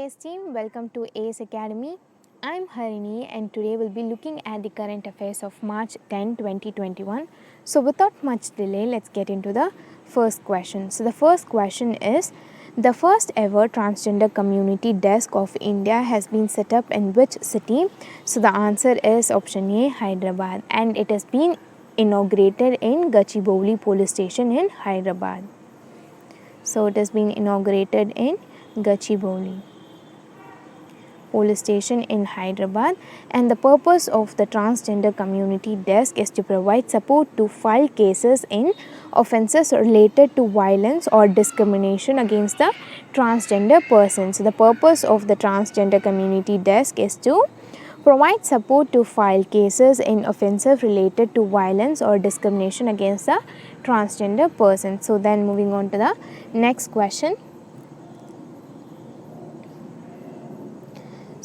ACE team, welcome to ACE Academy. I'm Harini and today we'll be looking at the current affairs of March 10, 2021. So without much delay, let's get into the first question. So the first question is, the first ever transgender community desk of India has been set up in which city? So the answer is option A, Hyderabad, and it has been inaugurated in Gachibowli police station in Hyderabad. So it has been inaugurated in Gachibowli police station in Hyderabad, and the purpose of the transgender community desk is to provide support to file cases in offences related to violence or discrimination against the transgender persons. So the purpose of the transgender community desk is to provide support to file cases in offences related to violence or discrimination against the transgender person. So then moving on to the next question.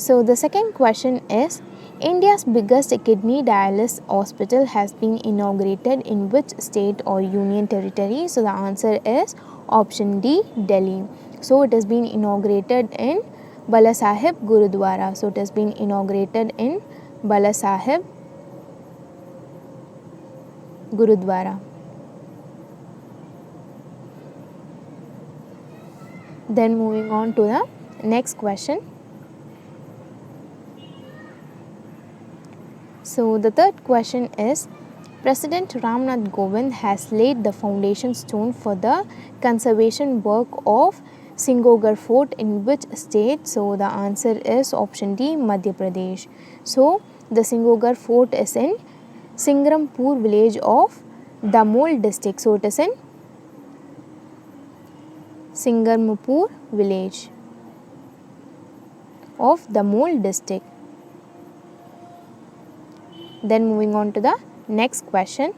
So the second question is, India's biggest kidney dialysis hospital has been inaugurated in which state or union territory? So the answer is option D, Delhi. So it has been inaugurated in Bala Sahib Gurudwara. So it has been inaugurated in Bala Sahib Gurudwara. Then moving on to the next question. So the third question is, President Ramnath Kovind has laid the foundation stone for the conservation work of Singogar Fort in which state? So the answer is option D, Madhya Pradesh. So the Singogar Fort is in Singrampur village of Damol district. So it is in Singrampur village of Damol district. Then moving on to the next question.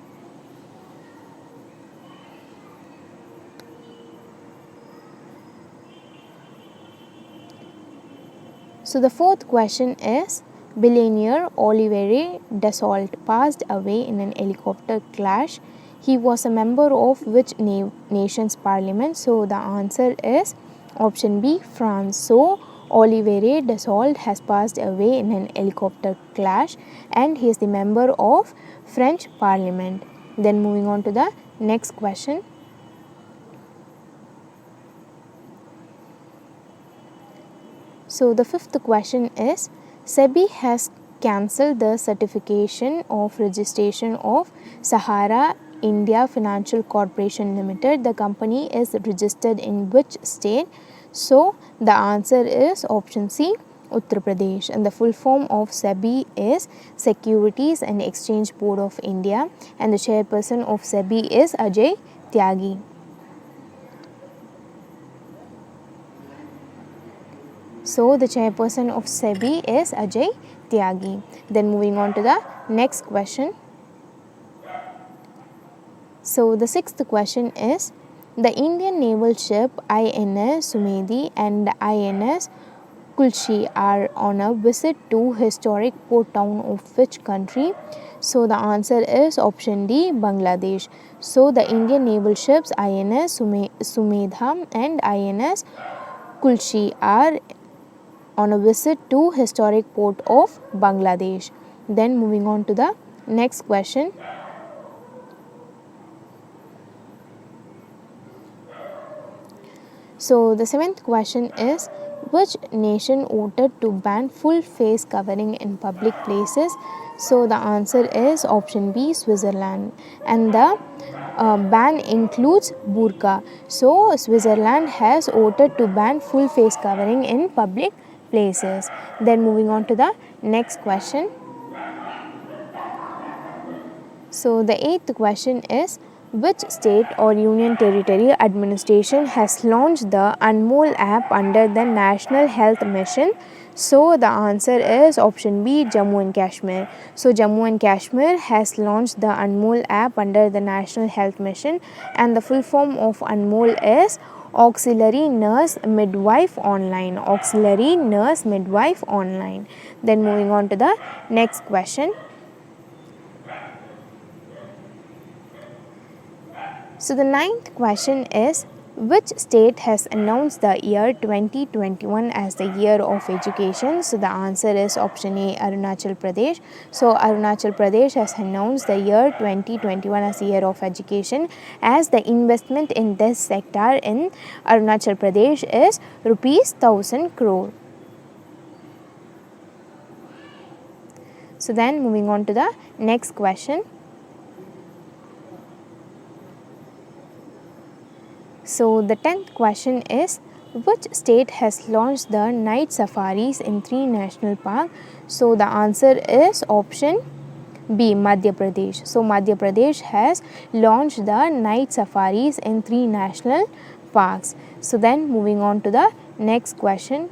So the fourth question is, billionaire Olivier Dassault passed away in an helicopter crash. He was a member of which nation's parliament? So the answer is option B, France. So Olivier Dassault has passed away in an helicopter crash and he is the member of French parliament. Then moving on to the next question. So the fifth question is, SEBI has cancelled the certification of registration of Sahara India Financial Corporation Limited. The company is registered in which state? So the answer is option C, Uttar Pradesh, and the full form of SEBI is Securities and Exchange Board of India, and the chairperson of SEBI is Ajay Tyagi. So the chairperson of SEBI is Ajay Tyagi. Then moving on to the next question. So the sixth question is, the Indian naval ship INS Sumedhi and INS Kulshi are on a visit to historic port town of which country? So the answer is option D, Bangladesh. So the Indian naval ships INS Sumedha and INS Kulshi are on a visit to historic port of Bangladesh. Then moving on to the next question. So the seventh question is, which nation voted to ban full face covering in public places? So the answer is option B, Switzerland, and the ban includes burqa. So Switzerland has voted to ban full face covering in public places. Then moving on to the next question. So the eighth question is, which state or union territory administration has launched the Anmol app under the National Health Mission? So the answer is option B, Jammu and Kashmir. So Jammu and Kashmir has launched the Anmol app under the National Health Mission, and the full form of Anmol is Auxiliary Nurse Midwife Online. Auxiliary Nurse Midwife Online. Then moving on to the next question. So the ninth question is, Which state has announced the year 2021 as the year of education? So the answer is option A, Arunachal Pradesh. So Arunachal Pradesh has announced the year 2021 as the year of education, as the investment in this sector in Arunachal Pradesh is rupees 1000 crore. So then moving on to the next question. So the 10th question is, which state has launched the night safaris in 3 national parks? So the answer is option B, Madhya Pradesh. So Madhya Pradesh has launched the night safaris in 3 national parks. So then moving on to the next question.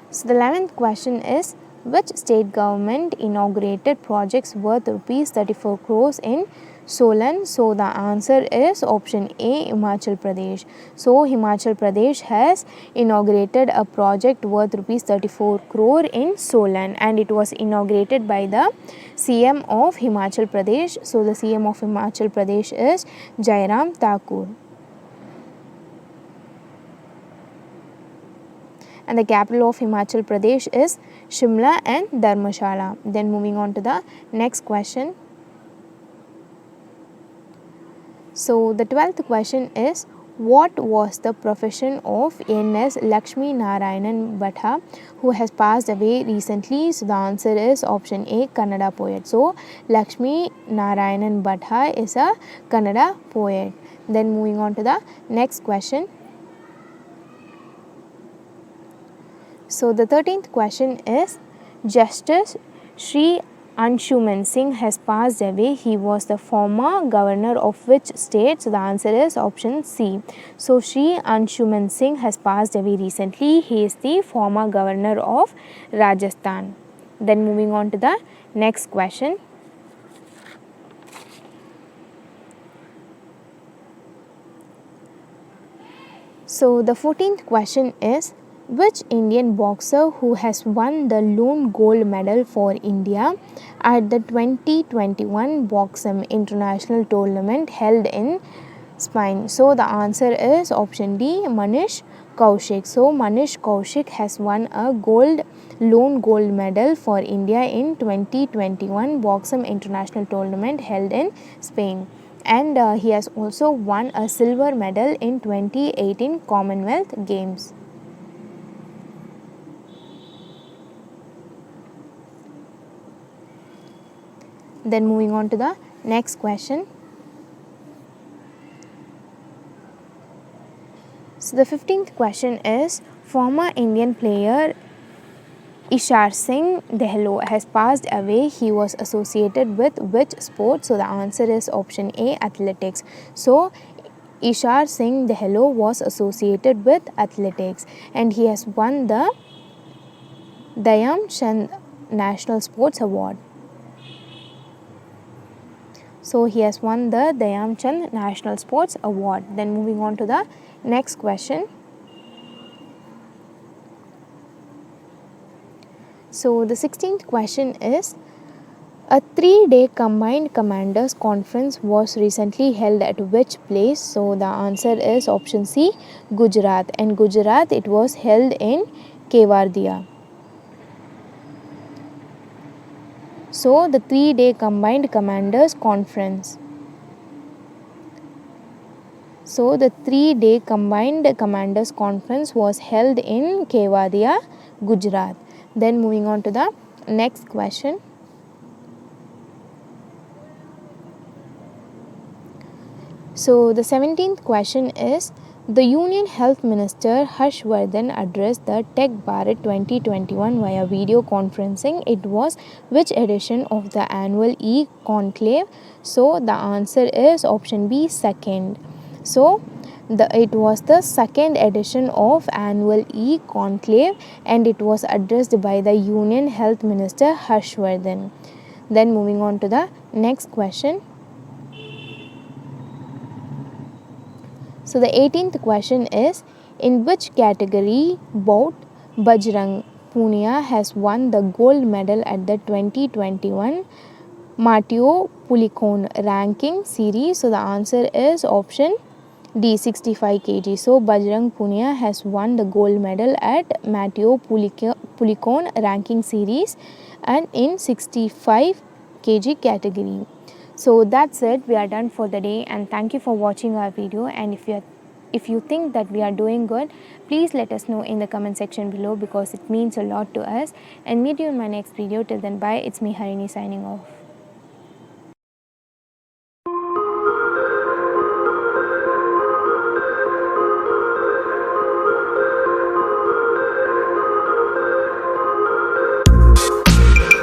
So the 11th question is, which state government inaugurated projects worth rupees 34 crores in Solan? So the answer is option A, Himachal Pradesh. So Himachal Pradesh has inaugurated a project worth rupees 34 crore in Solan, and it was inaugurated by the CM of Himachal Pradesh. So the CM of Himachal Pradesh is Jairam Thakur. And the capital of Himachal Pradesh is Shimla and Dharmashala. Then moving on to the next question. So the 12th question is, what was the profession of N.S. Lakshmi Narayanan Bhatta, who has passed away recently? So the answer is option A, Kannada poet. So Lakshmi Narayanan Bhatta is a Kannada poet. Then moving on to the next question. So the 13th question is, Justice Sri Anshuman Singh has passed away. He was the former governor of which state? So the answer is option C. So Sri Anshuman Singh has passed away recently. He is the former governor of Rajasthan. Then moving on to the next question. So the 14th question is, which Indian boxer who has won the lone gold medal for India at the 2021 Boxum International Tournament held in Spain? So the answer is option D, Manish Kaushik. So Manish Kaushik has won a lone gold medal for India in 2021 Boxum International Tournament held in Spain. And he has also won a silver medal in 2018 Commonwealth Games. Then moving on to the next question. So the 15th question is, former Indian player Ishar Singh Dehlo has passed away. He was associated with which sport? So the answer is option A, athletics. So Ishar Singh Dehlo was associated with athletics, and he has won the Dhyan Chand National Sports Award. So he has won the Dhyan Chand National Sports Award. Then moving on to the next question. So the 16th question is, a 3-day combined commanders conference was recently held at which place? So the answer is option C, Gujarat. And Gujarat, it was held in Kevadia. So the 3-day combined commanders conference. So the 3-day combined commanders conference was held in Kevadia, Gujarat. Then moving on to the next question. So the 17th question is, the Union Health Minister Harshvardhan addressed the Tech Bharat 2021 via video conferencing. It was which edition of the annual e-conclave? So the answer is option B, second. So it was the second edition of annual e-conclave, and it was addressed by the Union Health Minister Harshvardhan. Then moving on to the next question. So the 18th question is, in which category bout Bajrang Punia has won the gold medal at the 2021 Matteo Pulicone ranking series? So the answer is option D, 65 kg. So Bajrang Punia has won the gold medal at Matteo Pulicone ranking series and in 65 kg category. So that's it, we are done for the day, and thank you for watching our video. And if you think that we are doing good, please let us know in the comment section below, because it means a lot to us. And meet you in my next video. Till then, bye. It's me, Harini, signing off.